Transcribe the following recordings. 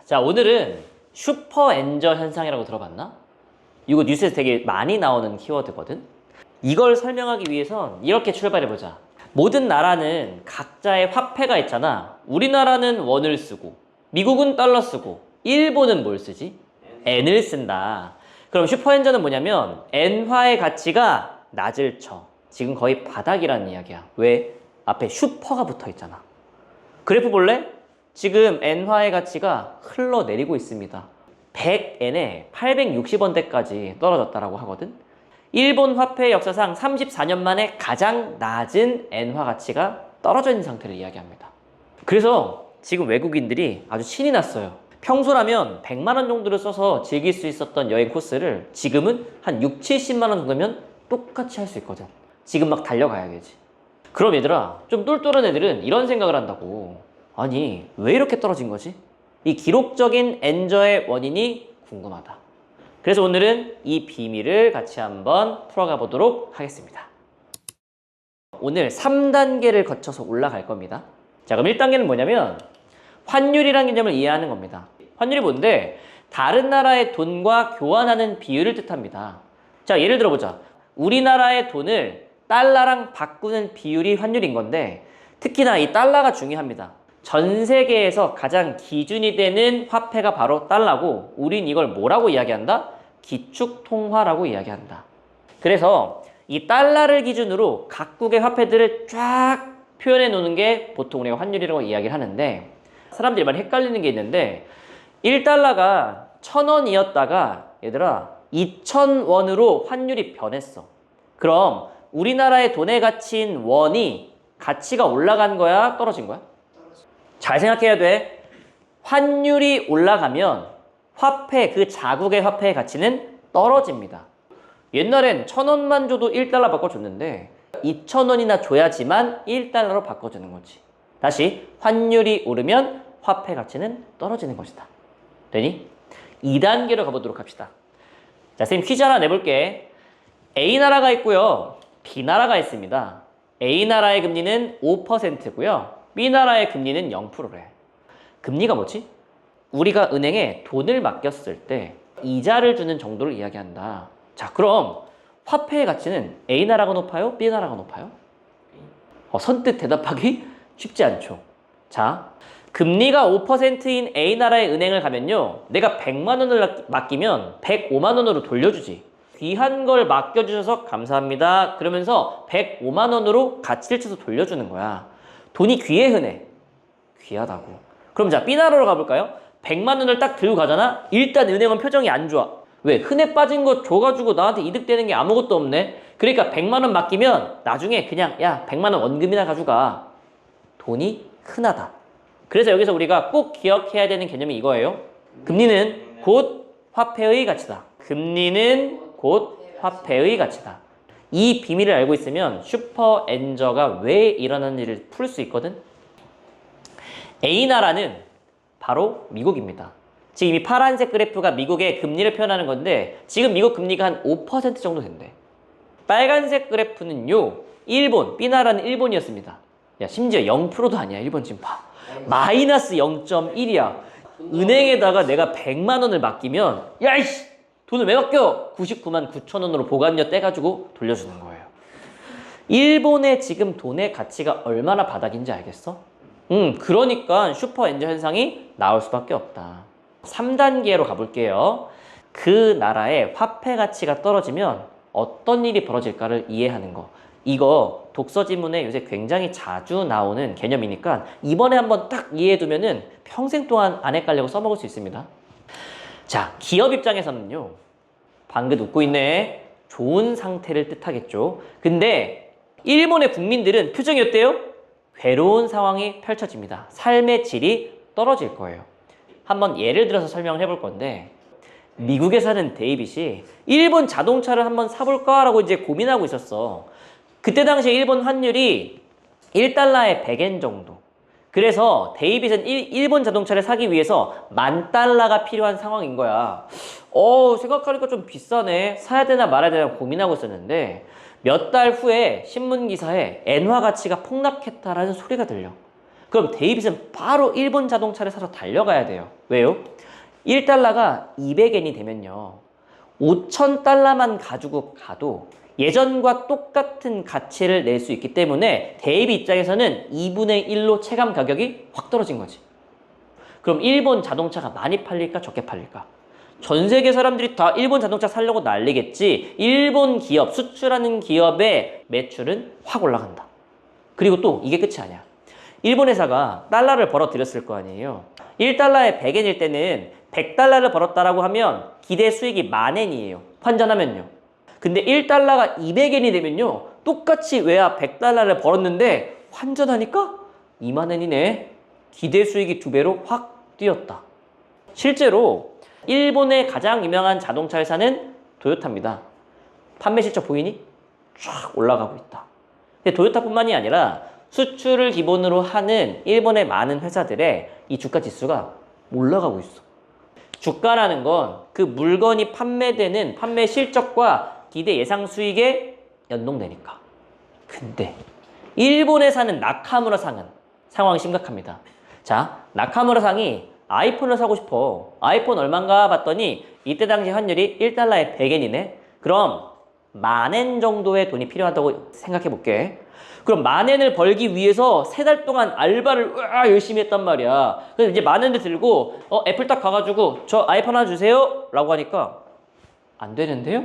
자, 오늘은 슈퍼엔저 현상이라고 들어봤나? 이거 뉴스에서 되게 많이 나오는 키워드거든? 이걸 설명하기 위해선 이렇게 출발해보자. 모든 나라는 각자의 화폐가 있잖아. 우리나라는 원을 쓰고, 미국은 달러 쓰고, 일본은 뭘 쓰지? N을 쓴다. 그럼 슈퍼엔저는 뭐냐면 엔화의 가치가 낮을 쳐. 지금 거의 바닥이라는 이야기야. 왜? 앞에 슈퍼가 붙어 있잖아. 그래프 볼래? 지금 엔화의 가치가 흘러내리고 있습니다. 100엔에 860원대까지 떨어졌다라고 하거든. 일본 화폐 역사상 34년 만에 가장 낮은 엔화 가치가 떨어져 있는 상태를 이야기합니다. 그래서 지금 외국인들이 아주 신이 났어요. 평소라면 100만 원 정도를 써서 즐길 수 있었던 여행 코스를 지금은 한 6, 70만 원 정도면 똑같이 할 수 있거든. 지금 막 달려가야 되지. 그럼 얘들아, 좀 똘똘한 애들은 이런 생각을 한다고. 아니, 왜 이렇게 떨어진 거지? 이 기록적인 엔저의 원인이 궁금하다. 그래서 오늘은 이 비밀을 같이 한번 풀어가 보도록 하겠습니다. 오늘 3단계를 거쳐서 올라갈 겁니다. 자, 그럼 1단계는 뭐냐면 환율이라는 개념을 이해하는 겁니다. 환율이 뭔데? 다른 나라의 돈과 교환하는 비율을 뜻합니다. 자, 예를 들어보자. 우리나라의 돈을 달러랑 바꾸는 비율이 환율인 건데, 특히나 이 달러가 중요합니다. 전 세계에서 가장 기준이 되는 화폐가 바로 달러고, 우린 이걸 뭐라고 이야기한다? 기축통화라고 이야기한다. 그래서 이 달러를 기준으로 각국의 화폐들을 쫙 표현해 놓는 게 보통 우리가 환율이라고 이야기를 하는데, 사람들이 많이 헷갈리는 게 있는데 1달러가 1000원이었다가 얘들아 2000원으로 환율이 변했어. 그럼 우리나라의 돈의 가치인 원이 가치가 올라간 거야? 떨어진 거야? 잘 생각해야 돼. 환율이 올라가면 화폐, 그 자국의 화폐의 가치는 떨어집니다. 옛날엔 1000원만 줘도 1달러 바꿔줬는데 2000원이나 줘야지만 1달러로 바꿔주는 거지. 다시 환율이 오르면 화폐 가치는 떨어지는 것이다. 되니? 2단계로 가보도록 합시다. 자, 선생님 퀴즈 하나 내볼게. A나라가 있고요. B나라가 있습니다. A나라의 금리는 5%고요. B나라의 금리는 0%래. 금리가 뭐지? 우리가 은행에 돈을 맡겼을 때 이자를 주는 정도를 이야기한다. 자, 그럼 화폐의 가치는 A나라가 높아요? B나라가 높아요? 선뜻 대답하기 쉽지 않죠. 자, 금리가 5%인 A나라의 은행을 가면요, 내가 100만 원을 맡기면 105만 원으로 돌려주지. 귀한 걸 맡겨주셔서 감사합니다. 그러면서 105만 원으로 가치를 쳐서 돌려주는 거야. 돈이 귀해 흔해? 귀하다고. 그럼 자, B나라로 가볼까요? 100만 원을 딱 들고 가잖아? 일단 은행은 표정이 안 좋아. 왜? 흔해 빠진 거 줘가지고 나한테 이득되는 게 아무것도 없네. 그러니까 100만 원 맡기면 나중에 그냥 야 100만 원 원금이나 가져가. 돈이 흔하다. 그래서 여기서 우리가 꼭 기억해야 되는 개념이 이거예요. 금리는 곧 화폐의 가치다. 금리는 곧 화폐의 가치다. 이 비밀을 알고 있으면 슈퍼엔저가 왜 일어나는지를 풀 수 있거든. A나라는 바로 미국입니다. 지금 이 파란색 그래프가 미국의 금리를 표현하는 건데 지금 미국 금리가 한 5% 정도 된대. 빨간색 그래프는요, 일본, B나라는 일본이었습니다. 야, 심지어 0%도 아니야. 일본 지금 봐. 마이너스 0.1이야. 은행에다가 내가 100만 원을 맡기면 야이씨! 돈을 왜 맡겨? 99만 9천 원으로 보관료 떼가지고 돌려주는 거예요. 일본의 지금 돈의 가치가 얼마나 바닥인지 알겠어? 그러니까 슈퍼엔저 현상이 나올 수밖에 없다. 3단계로 가볼게요. 그 나라의 화폐 가치가 떨어지면 어떤 일이 벌어질까를 이해하는 거. 이거 독서 지문에 요새 굉장히 자주 나오는 개념이니까 이번에 한번 딱 이해해두면은 평생 동안 안 헷갈리고 써먹을 수 있습니다. 자, 기업 입장에서는요, 방긋 웃고 있네. 좋은 상태를 뜻하겠죠. 근데 일본의 국민들은 표정이 어때요? 괴로운 상황이 펼쳐집니다. 삶의 질이 떨어질 거예요. 한번 예를 들어서 설명을 해볼 건데, 미국에 사는 데이빗이 일본 자동차를 한번 사볼까라고 이제 고민하고 있었어. 그때 당시에 일본 환율이 1달러에 100엔 정도. 그래서 데이빗은 일본 자동차를 사기 위해서 10,000달러가 필요한 상황인 거야. 생각하니까 좀 비싸네. 사야 되나 말아야 되나 고민하고 있었는데 몇 달 후에 신문기사에 엔화 가치가 폭락했다라는 소리가 들려. 그럼 데이빗은 바로 일본 자동차를 사러 달려가야 돼요. 왜요? 1달러가 200엔이 되면요. 5,000달러만 가지고 가도 예전과 똑같은 가치를 낼 수 있기 때문에 대입 입장에서는 2분의 1로 체감 가격이 확 떨어진 거지. 그럼 일본 자동차가 많이 팔릴까 적게 팔릴까? 전 세계 사람들이 다 일본 자동차 사려고 난리겠지. 일본 기업, 수출하는 기업의 매출은 확 올라간다. 그리고 또 이게 끝이 아니야. 일본 회사가 달러를 벌어들였을 거 아니에요. 1달러에 100엔일 때는 100달러를 벌었다라고 하면 기대 수익이 10,000엔이에요. 환전하면요. 근데 1달러가 200엔이 되면요. 똑같이 외야 100달러를 벌었는데 환전하니까 20,000엔이네. 기대 수익이 2배로 확 뛰었다. 실제로 일본의 가장 유명한 자동차 회사는 토요타입니다. 판매 실적 보이니? 쫙 올라가고 있다. 근데 토요타뿐만이 아니라 수출을 기본으로 하는 일본의 많은 회사들의 이 주가 지수가 올라가고 있어. 주가라는 건 그 물건이 판매되는 판매 실적과 기대 예상 수익에 연동되니까. 근데 일본에 사는 나카무라 상은 상황이 심각합니다. 자, 나카무라 상이 아이폰을 사고 싶어. 아이폰 얼마인가 봤더니 이때 당시 환율이 1달러에 100엔이네. 그럼 10,000엔 정도의 돈이 필요하다고 생각해 볼게. 그럼 10,000엔을 벌기 위해서 3달 동안 알바를 열심히 했단 말이야. 그래서 이제 10,000엔을 들고 애플 딱 가가지고 저 아이폰 하나 주세요 라고 하니까 안 되는데요?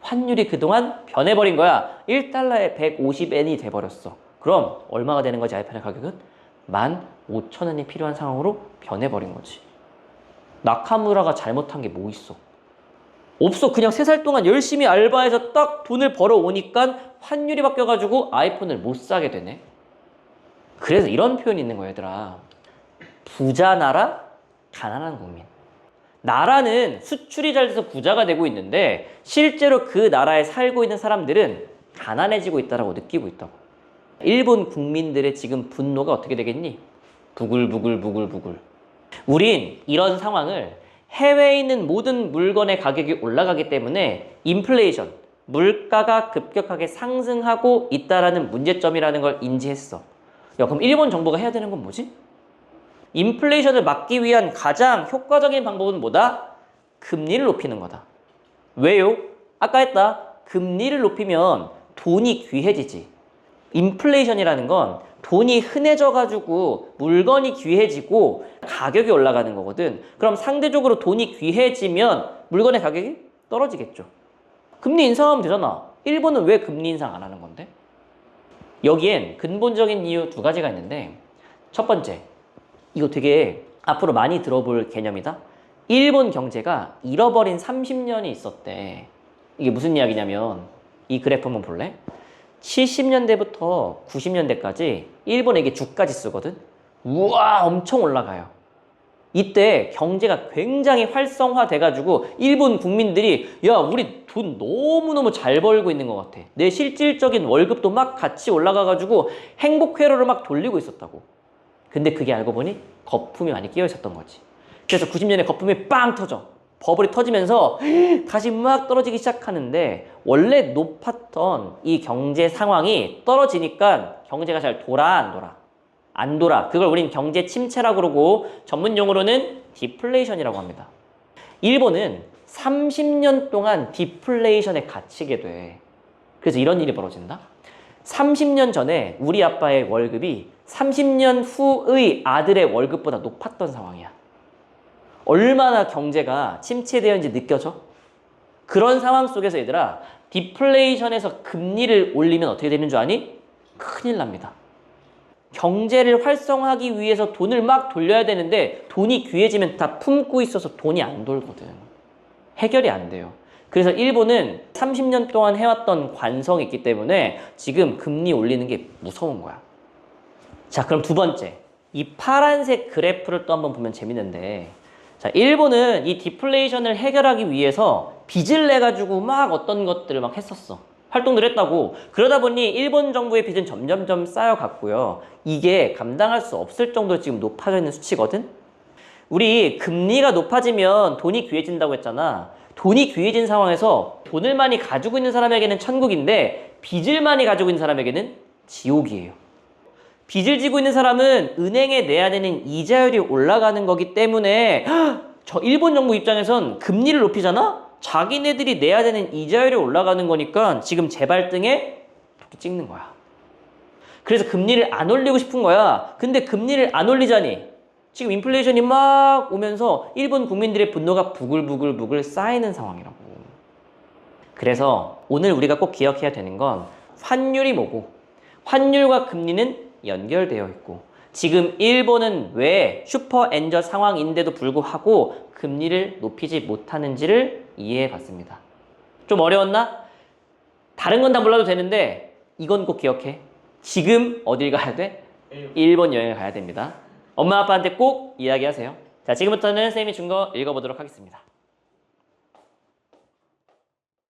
환율이 그동안 변해버린 거야. 1달러에 150엔이 돼버렸어. 그럼 얼마가 되는 거지 아이폰의 가격은? 15,000엔이 필요한 상황으로 변해버린 거지. 나카무라가 잘못한 게 뭐 있어? 없어. 그냥 3살 동안 열심히 알바해서 딱 돈을 벌어오니까 환율이 바뀌어가지고 아이폰을 못 사게 되네. 그래서 이런 표현이 있는 거야, 얘들아. 부자 나라, 가난한 국민. 나라는 수출이 잘 돼서 부자가 되고 있는데 실제로 그 나라에 살고 있는 사람들은 가난해지고 있다고 느끼고 있다고. 일본 국민들의 지금 분노가 어떻게 되겠니? 부글부글. 우린 이런 상황을 해외에 있는 모든 물건의 가격이 올라가기 때문에 인플레이션, 물가가 급격하게 상승하고 있다라는 문제점이라는 걸 인지했어. 야, 그럼 일본 정부가 해야 되는 건 뭐지? 인플레이션을 막기 위한 가장 효과적인 방법은 뭐다? 금리를 높이는 거다. 왜요? 아까 했다. 금리를 높이면 돈이 귀해지지. 인플레이션이라는 건 돈이 흔해져가지고 물건이 귀해지고 가격이 올라가는 거거든. 그럼 상대적으로 돈이 귀해지면 물건의 가격이 떨어지겠죠. 금리 인상하면 되잖아. 일본은 왜 금리 인상 안 하는 건데? 여기엔 근본적인 이유 2가지가 있는데 첫 번째, 이거 되게 앞으로 많이 들어볼 개념이다. 일본 경제가 잃어버린 30년이 있었대. 이게 무슨 이야기냐면 이 그래프 한번 볼래? 70년대부터 90년대까지 일본의 이게 주가 지수거든. 우와, 엄청 올라가요. 이때 경제가 굉장히 활성화돼가지고 일본 국민들이 야, 우리 돈 너무너무 잘 벌고 있는 것 같아. 내 실질적인 월급도 막 같이 올라가가지고 행복 회로를 막 돌리고 있었다고. 근데 그게 알고 보니 거품이 많이 끼어 있었던 거지. 그래서 90년에 거품이 빵 터져. 버블이 터지면서 다시 막 떨어지기 시작하는데 원래 높았던 이 경제 상황이 떨어지니까 경제가 잘 돌아 안 돌아? 안 돌아. 그걸 우린 경제 침체라고 그러고 전문 용어로는 디플레이션이라고 합니다. 일본은 30년 동안 디플레이션에 갇히게 돼. 그래서 이런 일이 벌어진다. 30년 전에 우리 아빠의 월급이 30년 후의 아들의 월급보다 높았던 상황이야. 얼마나 경제가 침체되었는지 느껴져? 그런 상황 속에서 얘들아, 디플레이션에서 금리를 올리면 어떻게 되는 줄 아니? 큰일 납니다. 경제를 활성화하기 위해서 돈을 막 돌려야 되는데 돈이 귀해지면 다 품고 있어서 돈이 안 돌거든. 해결이 안 돼요. 그래서 일본은 30년 동안 해왔던 관성이 있기 때문에 지금 금리 올리는 게 무서운 거야. 자, 그럼 2번째. 이 파란색 그래프를 또 한번 보면 재밌는데, 자, 일본은 이 디플레이션을 해결하기 위해서 빚을 내가지고 막 어떤 것들을 막 했었어. 활동들 했다고. 그러다 보니 일본 정부의 빚은 점점점 쌓여갔고요. 이게 감당할 수 없을 정도로 지금 높아져 있는 수치거든? 우리 금리가 높아지면 돈이 귀해진다고 했잖아. 돈이 귀해진 상황에서 돈을 많이 가지고 있는 사람에게는 천국인데 빚을 많이 가지고 있는 사람에게는 지옥이에요. 빚을 지고 있는 사람은 은행에 내야 되는 이자율이 올라가는 거기 때문에 저 일본 정부 입장에선 금리를 높이잖아? 자기네들이 내야 되는 이자율이 올라가는 거니까 지금 제 발등에 이렇게 찍는 거야. 그래서 금리를 안 올리고 싶은 거야. 근데 금리를 안 올리자니 지금 인플레이션이 막 오면서 일본 국민들의 분노가 부글부글 쌓이는 상황이라고. 그래서 오늘 우리가 꼭 기억해야 되는 건 환율이 뭐고 환율과 금리는 연결되어 있고 지금 일본은 왜 슈퍼엔저 상황인데도 불구하고 금리를 높이지 못하는지를 이해해 봤습니다. 좀 어려웠나? 다른 건 다 몰라도 되는데 이건 꼭 기억해. 지금 어딜 가야 돼? 일본 여행을 가야 됩니다. 엄마 아빠한테 꼭 이야기하세요. 자, 지금부터는 쌤이 준 거 읽어보도록 하겠습니다.